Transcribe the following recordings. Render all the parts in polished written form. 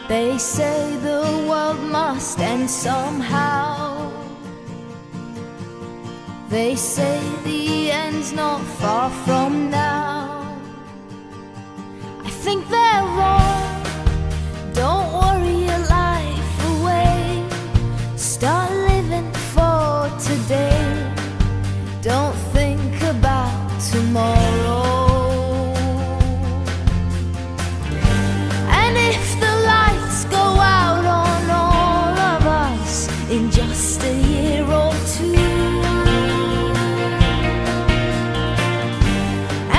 They say the world must end somehow. They say the end's not far from now. I think they're wrong. Don't worry your life away. Start living for today. Don't think about tomorrow. And if the lights go out on all of us in just a year or two,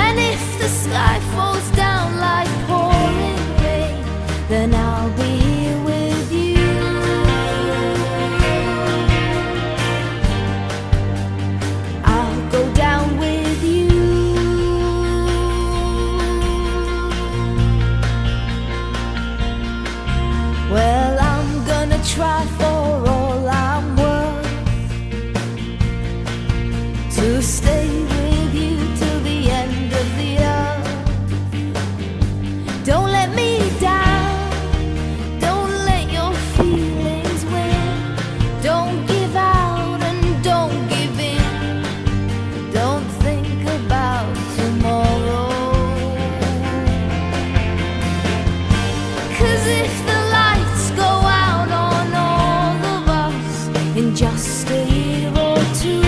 and if the sky falls down like pouring rain, then I'll be here with you. I'll go down with you. Well, I'm gonna try for all I'm worth to stay with you till the end of the earth. Don't let me down. Don't let your feelings win. Don't give out and don't give in. Don't think about tomorrow. 'Cause if the lights go out on all of us in just a year or two,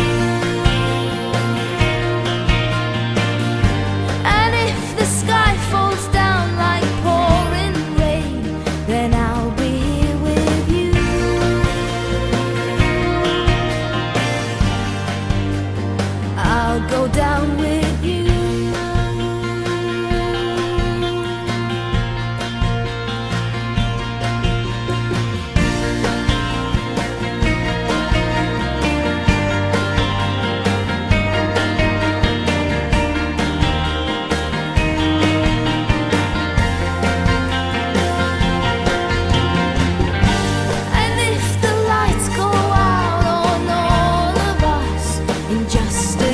and if the sky falls down like pouring rain, then I'll be here with you. I'll go down with you. And if the lights go out on all of us in just a